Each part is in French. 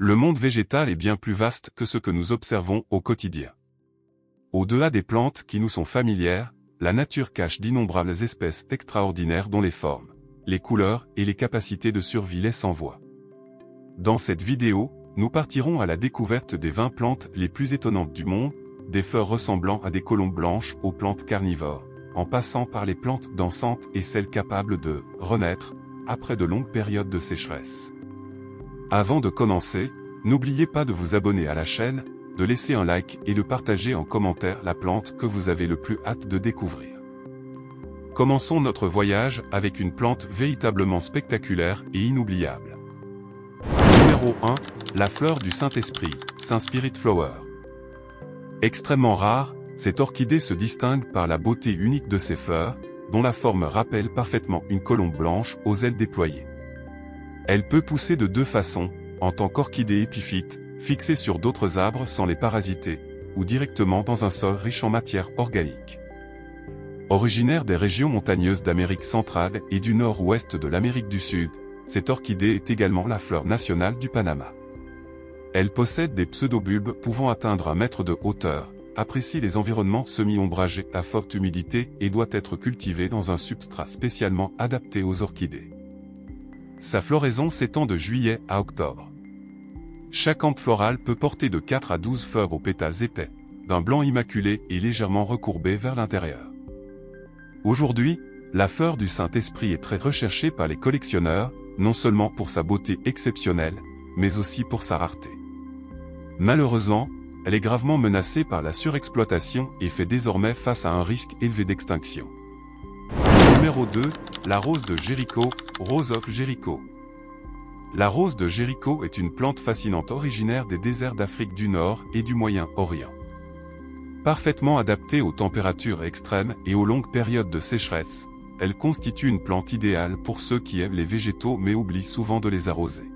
Le monde végétal est bien plus vaste que ce que nous observons au quotidien. Au-delà des plantes qui nous sont familières, la nature cache d'innombrables espèces extraordinaires dont les formes, les couleurs et les capacités de survie laissent en voie. Dans cette vidéo, nous partirons à la découverte des 20 plantes les plus étonnantes du monde, des fleurs ressemblant à des colombes blanches aux plantes carnivores, en passant par les plantes dansantes et celles capables de renaître après de longues périodes de sécheresse. Avant de commencer, n'oubliez pas de vous abonner à la chaîne, de laisser un like et de partager en commentaire la plante que vous avez le plus hâte de découvrir. Commençons notre voyage avec une plante véritablement spectaculaire et inoubliable. Numéro 1, la fleur du Saint-Esprit, Saint Spirit Flower. Extrêmement rare, cette orchidée se distingue par la beauté unique de ses fleurs, dont la forme rappelle parfaitement une colombe blanche aux ailes déployées. Elle peut pousser de deux façons, en tant qu'orchidée épiphyte, fixée sur d'autres arbres sans les parasiter, ou directement dans un sol riche en matière organique. Originaire des régions montagneuses d'Amérique centrale et du nord-ouest de l'Amérique du Sud, cette orchidée est également la fleur nationale du Panama. Elle possède des pseudobulbes pouvant atteindre 1 mètre de hauteur, apprécie les environnements semi-ombragés à forte humidité et doit être cultivée dans un substrat spécialement adapté aux orchidées. Sa floraison s'étend de juillet à octobre. Chaque hampe florale peut porter de 4 à 12 fleurs aux pétales épais, d'un blanc immaculé et légèrement recourbé vers l'intérieur. Aujourd'hui, la fleur du Saint-Esprit est très recherchée par les collectionneurs, non seulement pour sa beauté exceptionnelle, mais aussi pour sa rareté. Malheureusement, elle est gravement menacée par la surexploitation et fait désormais face à un risque élevé d'extinction. Numéro 2, la rose de Jéricho, Rose of Jericho. La rose de Jéricho est une plante fascinante originaire des déserts d'Afrique du Nord et du Moyen-Orient. Parfaitement adaptée aux températures extrêmes et aux longues périodes de sécheresse, elle constitue une plante idéale pour ceux qui aiment les végétaux mais oublient souvent de les arroser.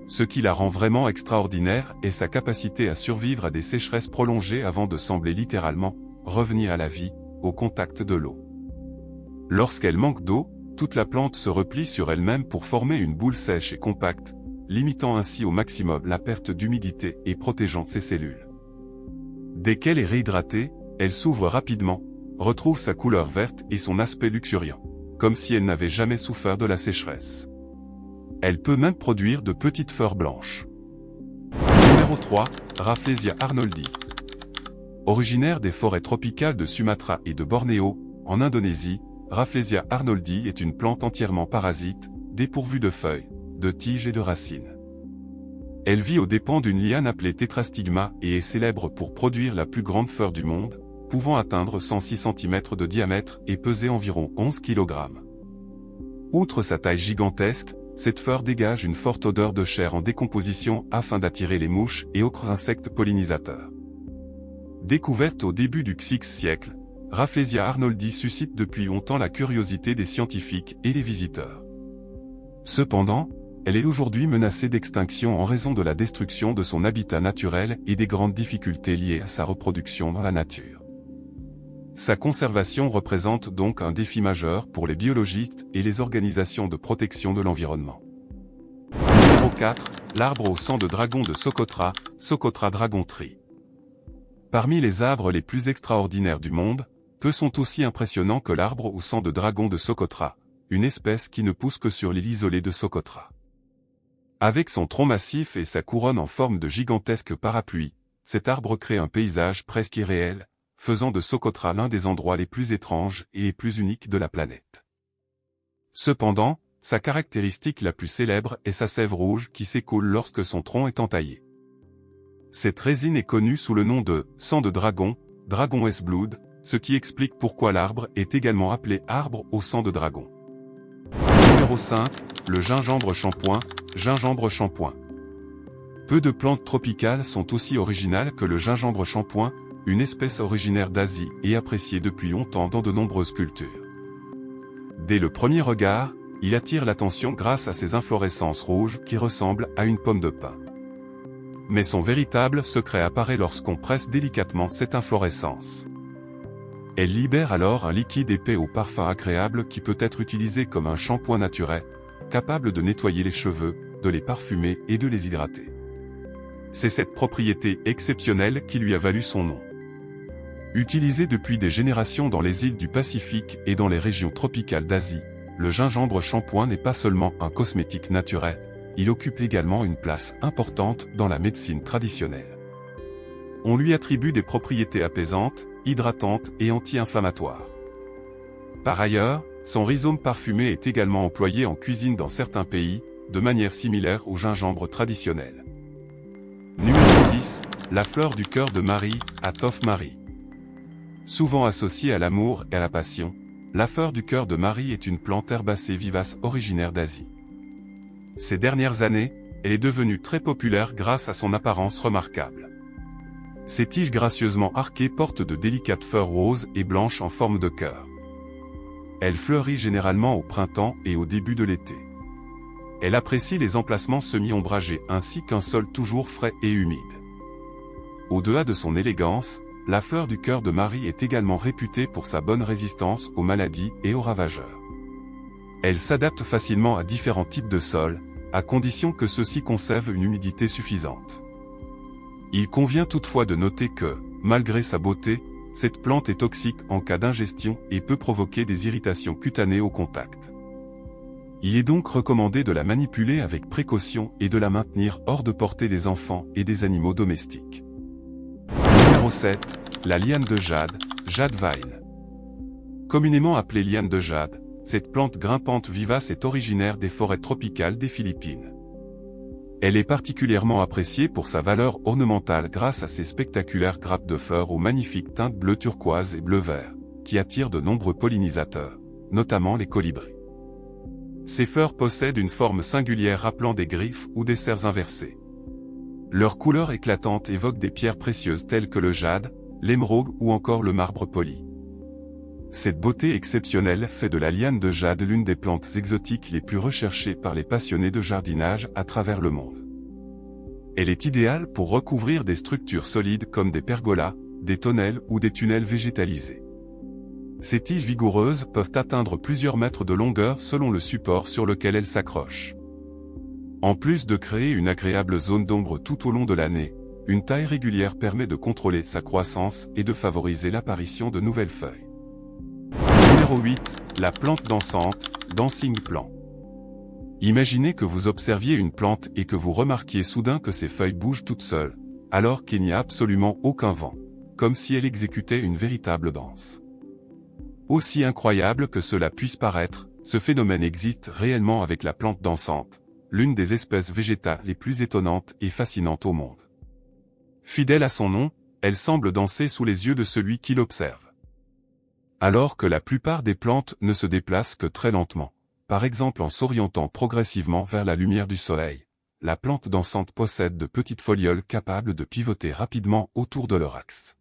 Ce qui la rend vraiment extraordinaire est sa capacité à survivre à des sécheresses prolongées avant de sembler littéralement revenir à la vie, au contact de l'eau. Lorsqu'elle manque d'eau, toute la plante se replie sur elle-même pour former une boule sèche et compacte, limitant ainsi au maximum la perte d'humidité et protégeant ses cellules. Dès qu'elle est réhydratée, elle s'ouvre rapidement, retrouve sa couleur verte et son aspect luxuriant, comme si elle n'avait jamais souffert de la sécheresse. Elle peut même produire de petites fleurs blanches. Numéro 3, Rafflesia arnoldi. Originaire des forêts tropicales de Sumatra et de Bornéo, en Indonésie, Rafflesia arnoldi est une plante entièrement parasite, dépourvue de feuilles, de tiges et de racines. Elle vit aux dépens d'une liane appelée tétrastigma et est célèbre pour produire la plus grande fleur du monde, pouvant atteindre 106 cm de diamètre et peser environ 11 kg. Outre sa taille gigantesque, cette fleur dégage une forte odeur de chair en décomposition afin d'attirer les mouches et autres insectes pollinisateurs. Découverte au début du VIe siècle, Rafflesia arnoldi suscite depuis longtemps la curiosité des scientifiques et des visiteurs. Cependant, elle est aujourd'hui menacée d'extinction en raison de la destruction de son habitat naturel et des grandes difficultés liées à sa reproduction dans la nature. Sa conservation représente donc un défi majeur pour les biologistes et les organisations de protection de l'environnement. Numéro 4, l'arbre au sang de dragon de Socotra, Socotra dragon tree. Parmi les arbres les plus extraordinaires du monde, peu sont aussi impressionnants que l'arbre au sang de dragon de Socotra, une espèce qui ne pousse que sur l'île isolée de Socotra. Avec son tronc massif et sa couronne en forme de gigantesque parapluie, cet arbre crée un paysage presque irréel, faisant de Socotra l'un des endroits les plus étranges et les plus uniques de la planète. Cependant, sa caractéristique la plus célèbre est sa sève rouge qui s'écoule lorsque son tronc est entaillé. Cette résine est connue sous le nom de « sang de dragon », Dragon's Blood, ce qui explique pourquoi l'arbre est également appelé arbre au sang de dragon. Numéro 5, le gingembre shampoing, gingembre shampoing. Peu de plantes tropicales sont aussi originales que le gingembre shampoing, une espèce originaire d'Asie et appréciée depuis longtemps dans de nombreuses cultures. Dès le premier regard, il attire l'attention grâce à ses inflorescences rouges qui ressemblent à une pomme de pin. Mais son véritable secret apparaît lorsqu'on presse délicatement cette inflorescence. Elle libère alors un liquide épais au parfum agréable qui peut être utilisé comme un shampoing naturel, capable de nettoyer les cheveux, de les parfumer et de les hydrater. C'est cette propriété exceptionnelle qui lui a valu son nom. Utilisé depuis des générations dans les îles du Pacifique et dans les régions tropicales d'Asie, le gingembre shampoing n'est pas seulement un cosmétique naturel, il occupe également une place importante dans la médecine traditionnelle. On lui attribue des propriétés apaisantes, hydratantes et anti-inflammatoires. Par ailleurs, son rhizome parfumé est également employé en cuisine dans certains pays, de manière similaire au gingembre traditionnel. Numéro 6, la fleur du cœur de Marie, Atoph Marie. Souvent associée à l'amour et à la passion, la fleur du cœur de Marie est une plante herbacée vivace originaire d'Asie. Ces dernières années, elle est devenue très populaire grâce à son apparence remarquable. Ses tiges gracieusement arquées portent de délicates fleurs roses et blanches en forme de cœur. Elle fleurit généralement au printemps et au début de l'été. Elle apprécie les emplacements semi-ombragés ainsi qu'un sol toujours frais et humide. Au-delà de son élégance, la fleur du cœur de Marie est également réputée pour sa bonne résistance aux maladies et aux ravageurs. Elle s'adapte facilement à différents types de sols, à condition que ceux-ci conservent une humidité suffisante. Il convient toutefois de noter que, malgré sa beauté, cette plante est toxique en cas d'ingestion et peut provoquer des irritations cutanées au contact. Il est donc recommandé de la manipuler avec précaution et de la maintenir hors de portée des enfants et des animaux domestiques. Numéro 7, la liane de jade, Jadevine. Communément appelée liane de jade, cette plante grimpante vivace est originaire des forêts tropicales des Philippines. Elle est particulièrement appréciée pour sa valeur ornementale grâce à ses spectaculaires grappes de fleurs aux magnifiques teintes bleu turquoise et bleu-vert, qui attirent de nombreux pollinisateurs, notamment les colibris. Ces fleurs possèdent une forme singulière rappelant des griffes ou des serres inversées. Leur couleur éclatante évoque des pierres précieuses telles que le jade, l'émeraude ou encore le marbre poli. Cette beauté exceptionnelle fait de la liane de jade l'une des plantes exotiques les plus recherchées par les passionnés de jardinage à travers le monde. Elle est idéale pour recouvrir des structures solides comme des pergolas, des tonnelles ou des tunnels végétalisés. Ces tiges vigoureuses peuvent atteindre plusieurs mètres de longueur selon le support sur lequel elles s'accrochent. En plus de créer une agréable zone d'ombre tout au long de l'année, une taille régulière permet de contrôler sa croissance et de favoriser l'apparition de nouvelles feuilles. Numéro 8, la plante dansante, Dancing Plant. Imaginez que vous observiez une plante et que vous remarquiez soudain que ses feuilles bougent toutes seules, alors qu'il n'y a absolument aucun vent, comme si elle exécutait une véritable danse. Aussi incroyable que cela puisse paraître, ce phénomène existe réellement avec la plante dansante, l'une des espèces végétales les plus étonnantes et fascinantes au monde. Fidèle à son nom, elle semble danser sous les yeux de celui qui l'observe. Alors que la plupart des plantes ne se déplacent que très lentement, par exemple en s'orientant progressivement vers la lumière du soleil, la plante dansante possède de petites folioles capables de pivoter rapidement autour de leur axe.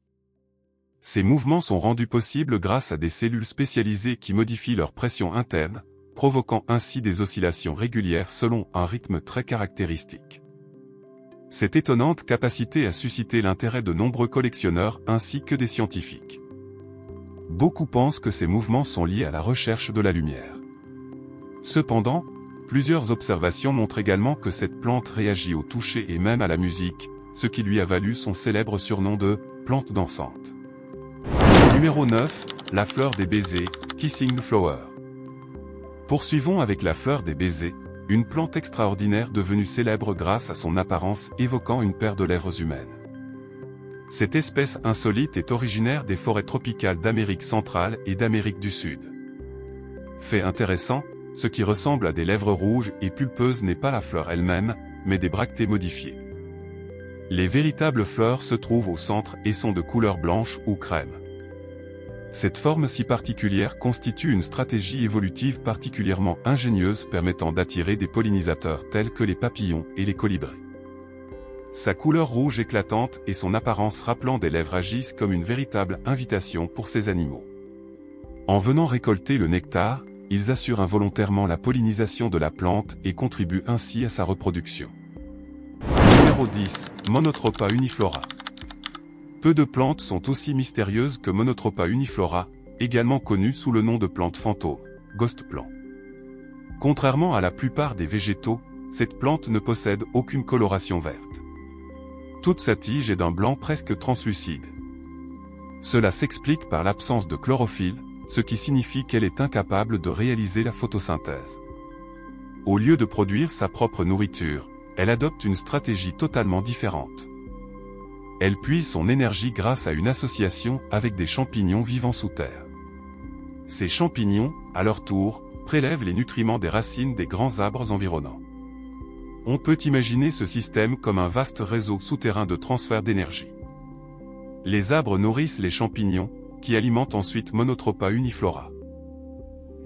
Ces mouvements sont rendus possibles grâce à des cellules spécialisées qui modifient leur pression interne, provoquant ainsi des oscillations régulières selon un rythme très caractéristique. Cette étonnante capacité a suscité l'intérêt de nombreux collectionneurs ainsi que des scientifiques. Beaucoup pensent que ces mouvements sont liés à la recherche de la lumière. Cependant, plusieurs observations montrent également que cette plante réagit au toucher et même à la musique, ce qui lui a valu son célèbre surnom de « plante dansante ». Numéro 9, la fleur des baisers, Kissing Flower. Poursuivons avec la fleur des baisers, une plante extraordinaire devenue célèbre grâce à son apparence évoquant une paire de lèvres humaines. Cette espèce insolite est originaire des forêts tropicales d'Amérique centrale et d'Amérique du Sud. Fait intéressant, ce qui ressemble à des lèvres rouges et pulpeuses n'est pas la fleur elle-même, mais des bractées modifiées. Les véritables fleurs se trouvent au centre et sont de couleur blanche ou crème. Cette forme si particulière constitue une stratégie évolutive particulièrement ingénieuse permettant d'attirer des pollinisateurs tels que les papillons et les colibris. Sa couleur rouge éclatante et son apparence rappelant des lèvres agissent comme une véritable invitation pour ces animaux. En venant récolter le nectar, ils assurent involontairement la pollinisation de la plante et contribuent ainsi à sa reproduction. Numéro 10, Monotropa uniflora. Peu de plantes sont aussi mystérieuses que Monotropa uniflora, également connue sous le nom de plante fantôme, ghost plant. Contrairement à la plupart des végétaux, cette plante ne possède aucune coloration verte. Toute sa tige est d'un blanc presque translucide. Cela s'explique par l'absence de chlorophylle, ce qui signifie qu'elle est incapable de réaliser la photosynthèse. Au lieu de produire sa propre nourriture, elle adopte une stratégie totalement différente. Elle puise son énergie grâce à une association avec des champignons vivant sous terre. Ces champignons, à leur tour, prélèvent les nutriments des racines des grands arbres environnants. On peut imaginer ce système comme un vaste réseau souterrain de transfert d'énergie. Les arbres nourrissent les champignons, qui alimentent ensuite Monotropa uniflora.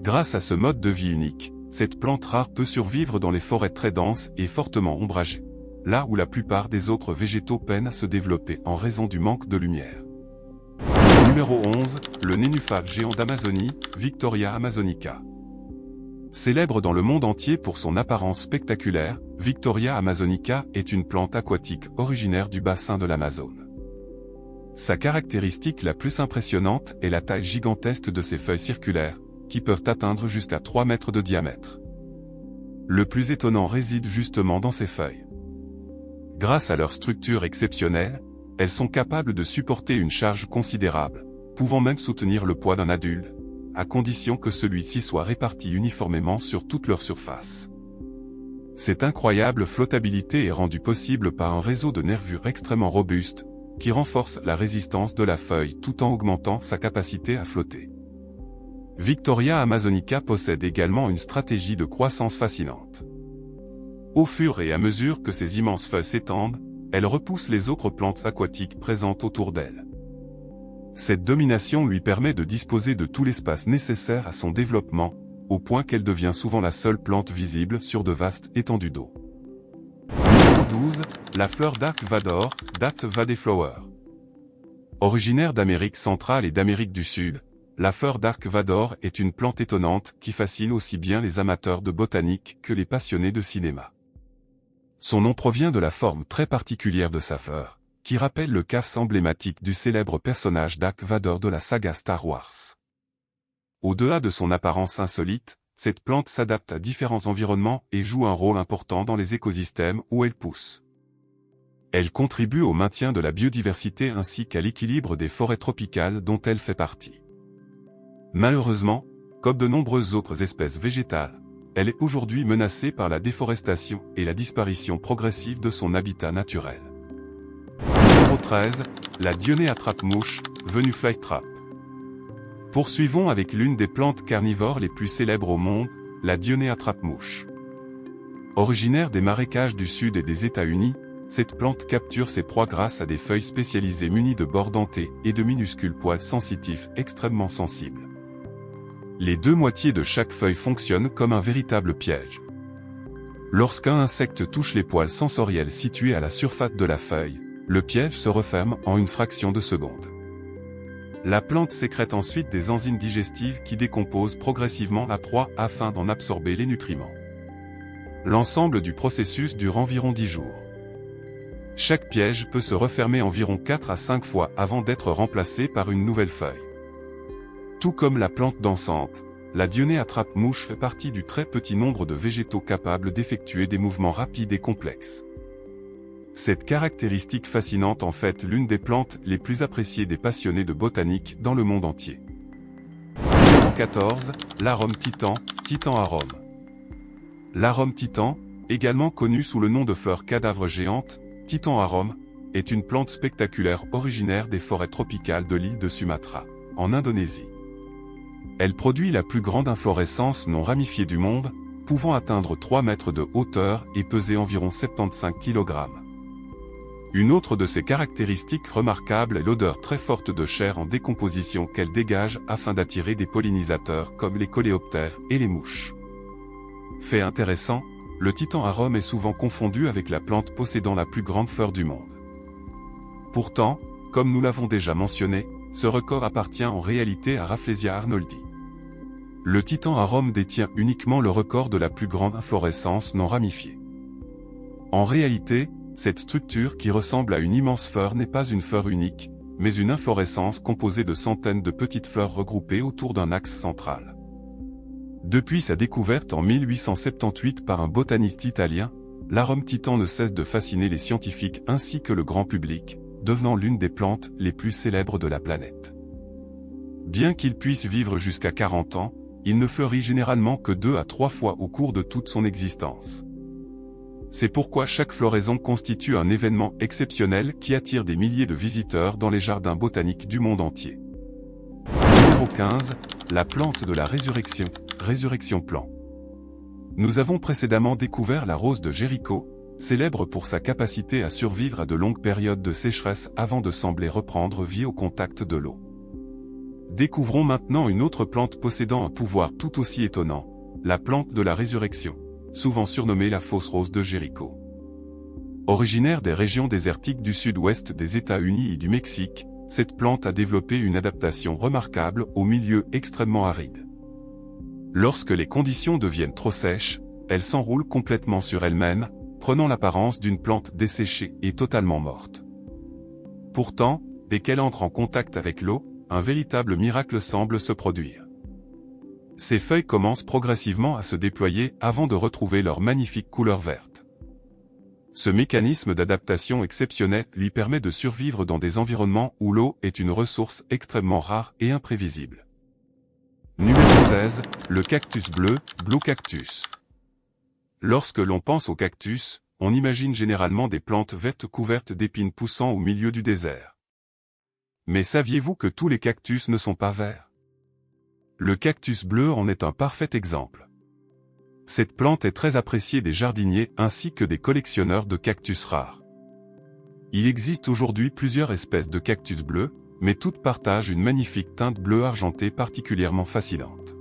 Grâce à ce mode de vie unique, cette plante rare peut survivre dans les forêts très denses et fortement ombragées, là où la plupart des autres végétaux peinent à se développer en raison du manque de lumière. Numéro 11, le nénuphar géant d'Amazonie, Victoria amazonica. Célèbre dans le monde entier pour son apparence spectaculaire, Victoria amazonica est une plante aquatique originaire du bassin de l'Amazone. Sa caractéristique la plus impressionnante est la taille gigantesque de ses feuilles circulaires, qui peuvent atteindre jusqu'à 3 mètres de diamètre. Le plus étonnant réside justement dans ses feuilles. Grâce à leur structure exceptionnelle, elles sont capables de supporter une charge considérable, pouvant même soutenir le poids d'un adulte, à condition que celui-ci soit réparti uniformément sur toute leur surface. Cette incroyable flottabilité est rendue possible par un réseau de nervures extrêmement robuste, qui renforce la résistance de la feuille tout en augmentant sa capacité à flotter. Victoria amazonica possède également une stratégie de croissance fascinante. Au fur et à mesure que ses immenses feuilles s'étendent, elle repousse les autres plantes aquatiques présentes autour d'elle. Cette domination lui permet de disposer de tout l'espace nécessaire à son développement, au point qu'elle devient souvent la seule plante visible sur de vastes étendues d'eau. Numéro 12, la fleur Dark Vador, Dark Vadeflower. Originaire d'Amérique centrale et d'Amérique du Sud, la fleur Dark Vador est une plante étonnante qui fascine aussi bien les amateurs de botanique que les passionnés de cinéma. Son nom provient de la forme très particulière de sa fleur, qui rappelle le casque emblématique du célèbre personnage Dark Vador de la saga Star Wars. Au-delà de son apparence insolite, cette plante s'adapte à différents environnements et joue un rôle important dans les écosystèmes où elle pousse. Elle contribue au maintien de la biodiversité ainsi qu'à l'équilibre des forêts tropicales dont elle fait partie. Malheureusement, comme de nombreuses autres espèces végétales, elle est aujourd'hui menacée par la déforestation et la disparition progressive de son habitat naturel. Numéro 13, la Dionée attrape-mouche, venue flytrap. Poursuivons avec l'une des plantes carnivores les plus célèbres au monde, la Dionée attrape-mouche. Originaire des marécages du Sud et des États-Unis, cette plante capture ses proies grâce à des feuilles spécialisées munies de bords dentés et de minuscules poils sensitifs extrêmement sensibles. Les deux moitiés de chaque feuille fonctionnent comme un véritable piège. Lorsqu'un insecte touche les poils sensoriels situés à la surface de la feuille, le piège se referme en une fraction de seconde. La plante sécrète ensuite des enzymes digestives qui décomposent progressivement la proie afin d'en absorber les nutriments. L'ensemble du processus dure environ 10 jours. Chaque piège peut se refermer environ 4 à 5 fois avant d'être remplacé par une nouvelle feuille. Tout comme la plante dansante, la Dionée attrape-mouche fait partie du très petit nombre de végétaux capables d'effectuer des mouvements rapides et complexes. Cette caractéristique fascinante en fait l'une des plantes les plus appréciées des passionnés de botanique dans le monde entier. Numéro 14, l'arôme titan, titan arôme. L'arôme titan, également connu sous le nom de fleur cadavre géante, titan arôme, est une plante spectaculaire originaire des forêts tropicales de l'île de Sumatra, en Indonésie. Elle produit la plus grande inflorescence non ramifiée du monde, pouvant atteindre 3 mètres de hauteur et peser environ 75 kg. Une autre de ses caractéristiques remarquables est l'odeur très forte de chair en décomposition qu'elle dégage afin d'attirer des pollinisateurs comme les coléoptères et les mouches. Fait intéressant, le titan arôme est souvent confondu avec la plante possédant la plus grande fleur du monde. Pourtant, comme nous l'avons déjà mentionné, ce record appartient en réalité à Rafflesia arnoldi. Le titan arôme détient uniquement le record de la plus grande inflorescence non ramifiée. En réalité, cette structure qui ressemble à une immense fleur n'est pas une fleur unique, mais une inflorescence composée de centaines de petites fleurs regroupées autour d'un axe central. Depuis sa découverte en 1878 par un botaniste italien, l'arôme titan ne cesse de fasciner les scientifiques ainsi que le grand public, devenant l'une des plantes les plus célèbres de la planète. Bien qu'il puisse vivre jusqu'à 40 ans, il ne fleurit généralement que 2 à 3 fois au cours de toute son existence. C'est pourquoi chaque floraison constitue un événement exceptionnel qui attire des milliers de visiteurs dans les jardins botaniques du monde entier. Numéro 15, la plante de la résurrection, résurrection plant. Nous avons précédemment découvert la rose de Jéricho, célèbre pour sa capacité à survivre à de longues périodes de sécheresse avant de sembler reprendre vie au contact de l'eau. Découvrons maintenant une autre plante possédant un pouvoir tout aussi étonnant, la plante de la résurrection, souvent surnommée la fausse rose de Jéricho. Originaire des régions désertiques du sud-ouest des États-Unis et du Mexique, cette plante a développé une adaptation remarquable aux milieux extrêmement arides. Lorsque les conditions deviennent trop sèches, elle s'enroule complètement sur elle-même, prenant l'apparence d'une plante desséchée et totalement morte. Pourtant, dès qu'elle entre en contact avec l'eau, un véritable miracle semble se produire. Ses feuilles commencent progressivement à se déployer avant de retrouver leur magnifique couleur verte. Ce mécanisme d'adaptation exceptionnel lui permet de survivre dans des environnements où l'eau est une ressource extrêmement rare et imprévisible. Numéro 16, le cactus bleu, Blue Cactus. Lorsque l'on pense au cactus, on imagine généralement des plantes vertes couvertes d'épines poussant au milieu du désert. Mais saviez-vous que tous les cactus ne sont pas verts? Le cactus bleu en est un parfait exemple. Cette plante est très appréciée des jardiniers ainsi que des collectionneurs de cactus rares. Il existe aujourd'hui plusieurs espèces de cactus bleus, mais toutes partagent une magnifique teinte bleu argenté particulièrement fascinante.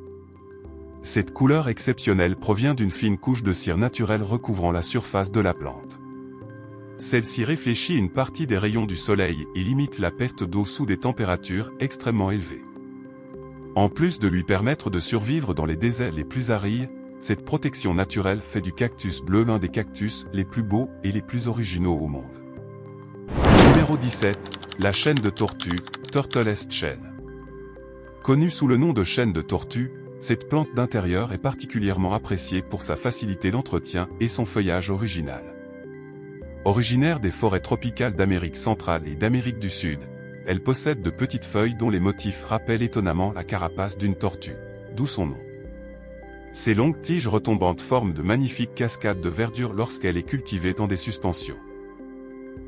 Cette couleur exceptionnelle provient d'une fine couche de cire naturelle recouvrant la surface de la plante. Celle-ci réfléchit une partie des rayons du soleil et limite la perte d'eau sous des températures extrêmement élevées. En plus de lui permettre de survivre dans les déserts les plus arides, cette protection naturelle fait du cactus bleu l'un des cactus les plus beaux et les plus originaux au monde. Numéro 17, la chaîne de tortue, Turtlest Chain. Connue sous le nom de chaîne de tortue, cette plante d'intérieur est particulièrement appréciée pour sa facilité d'entretien et son feuillage original. Originaire des forêts tropicales d'Amérique centrale et d'Amérique du Sud, elle possède de petites feuilles dont les motifs rappellent étonnamment la carapace d'une tortue, d'où son nom. Ses longues tiges retombantes forment de magnifiques cascades de verdure lorsqu'elle est cultivée dans des suspensions.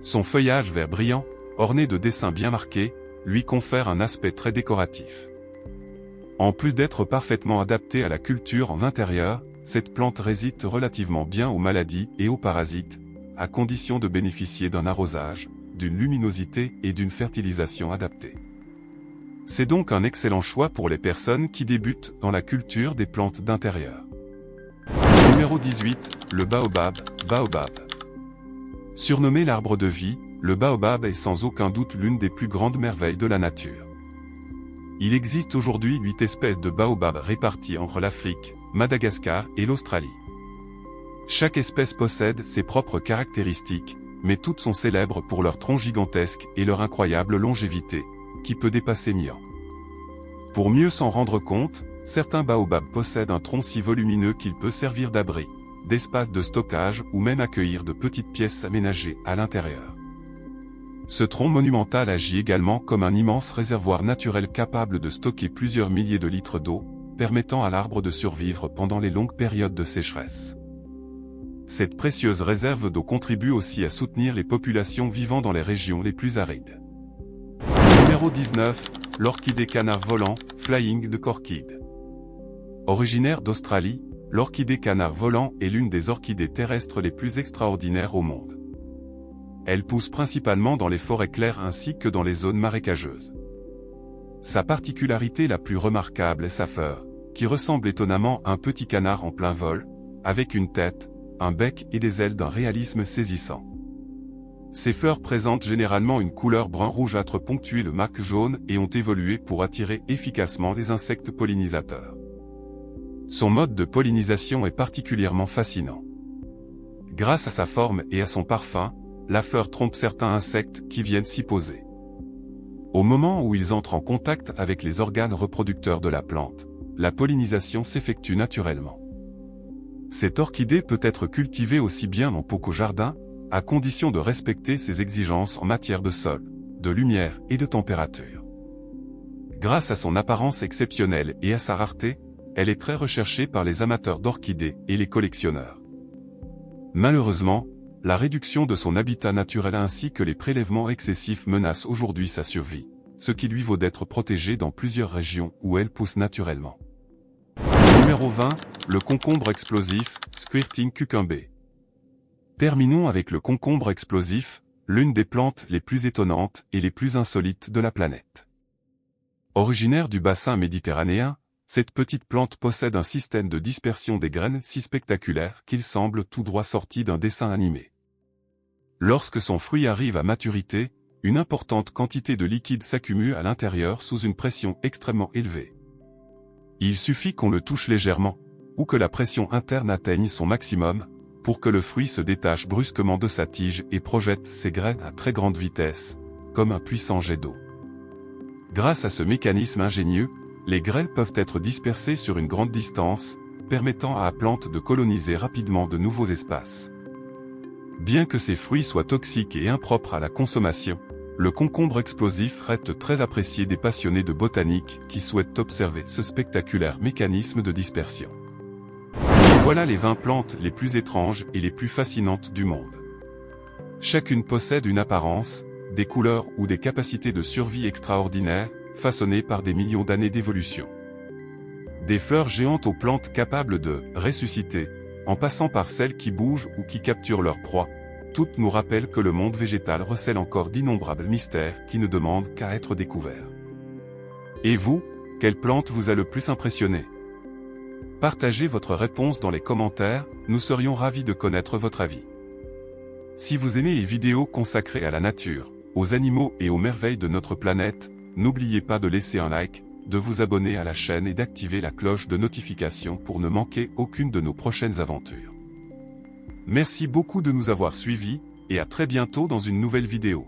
Son feuillage vert brillant, orné de dessins bien marqués, lui confère un aspect très décoratif. En plus d'être parfaitement adaptée à la culture en intérieur, cette plante résiste relativement bien aux maladies et aux parasites, à condition de bénéficier d'un arrosage, d'une luminosité et d'une fertilisation adaptée. C'est donc un excellent choix pour les personnes qui débutent dans la culture des plantes d'intérieur. Numéro 18, le baobab, baobab. Surnommé l'arbre de vie, le baobab est sans aucun doute l'une des plus grandes merveilles de la nature. Il existe aujourd'hui 8 espèces de baobab réparties entre l'Afrique, Madagascar et l'Australie. Chaque espèce possède ses propres caractéristiques, mais toutes sont célèbres pour leur tronc gigantesque et leur incroyable longévité, qui peut dépasser 1000 ans. Pour mieux s'en rendre compte, certains baobabs possèdent un tronc si volumineux qu'il peut servir d'abri, d'espace de stockage ou même accueillir de petites pièces aménagées à l'intérieur. Ce tronc monumental agit également comme un immense réservoir naturel capable de stocker plusieurs milliers de litres d'eau, permettant à l'arbre de survivre pendant les longues périodes de sécheresse. Cette précieuse réserve d'eau contribue aussi à soutenir les populations vivant dans les régions les plus arides. Numéro 19, l'orchidée canard volant, Flying de Orchid. Originaire d'Australie, l'orchidée canard volant est l'une des orchidées terrestres les plus extraordinaires au monde. Elle pousse principalement dans les forêts claires ainsi que dans les zones marécageuses. Sa particularité la plus remarquable est sa fleur, qui ressemble étonnamment à un petit canard en plein vol, avec une tête, un bec et des ailes d'un réalisme saisissant. Ces fleurs présentent généralement une couleur brun rougeâtre ponctuée de marques jaunes et ont évolué pour attirer efficacement les insectes pollinisateurs. Son mode de pollinisation est particulièrement fascinant. Grâce à sa forme et à son parfum, la fleur trompe certains insectes qui viennent s'y poser. Au moment où ils entrent en contact avec les organes reproducteurs de la plante, la pollinisation s'effectue naturellement. Cette orchidée peut être cultivée aussi bien en pot qu'au jardin, à condition de respecter ses exigences en matière de sol, de lumière et de température. Grâce à son apparence exceptionnelle et à sa rareté, elle est très recherchée par les amateurs d'orchidées et les collectionneurs. Malheureusement, la réduction de son habitat naturel ainsi que les prélèvements excessifs menacent aujourd'hui sa survie, ce qui lui vaut d'être protégée dans plusieurs régions où elle pousse naturellement. Numéro 20, le concombre explosif, Squirting Cucumber. Terminons avec le concombre explosif, l'une des plantes les plus étonnantes et les plus insolites de la planète. Originaire du bassin méditerranéen, cette petite plante possède un système de dispersion des graines si spectaculaire qu'il semble tout droit sorti d'un dessin animé. Lorsque son fruit arrive à maturité, une importante quantité de liquide s'accumule à l'intérieur sous une pression extrêmement élevée. Il suffit qu'on le touche légèrement, ou que la pression interne atteigne son maximum, pour que le fruit se détache brusquement de sa tige et projette ses graines à très grande vitesse, comme un puissant jet d'eau. Grâce à ce mécanisme ingénieux, les graines peuvent être dispersées sur une grande distance, permettant à la plante de coloniser rapidement de nouveaux espaces. Bien que ces fruits soient toxiques et impropres à la consommation, le concombre explosif reste très apprécié des passionnés de botanique qui souhaitent observer ce spectaculaire mécanisme de dispersion. Et voilà les 20 plantes les plus étranges et les plus fascinantes du monde. Chacune possède une apparence, des couleurs ou des capacités de survie extraordinaires, façonnées par des millions d'années d'évolution. Des fleurs géantes aux plantes capables de ressusciter, en passant par celles qui bougent ou qui capturent leur proie, toutes nous rappellent que le monde végétal recèle encore d'innombrables mystères qui ne demandent qu'à être découverts. Et vous, quelle plante vous a le plus impressionné? Partagez votre réponse dans les commentaires, nous serions ravis de connaître votre avis. Si vous aimez les vidéos consacrées à la nature, aux animaux et aux merveilles de notre planète, n'oubliez pas de laisser un like, de vous abonner à la chaîne et d'activer la cloche de notification pour ne manquer aucune de nos prochaines aventures. Merci beaucoup de nous avoir suivis, et à très bientôt dans une nouvelle vidéo.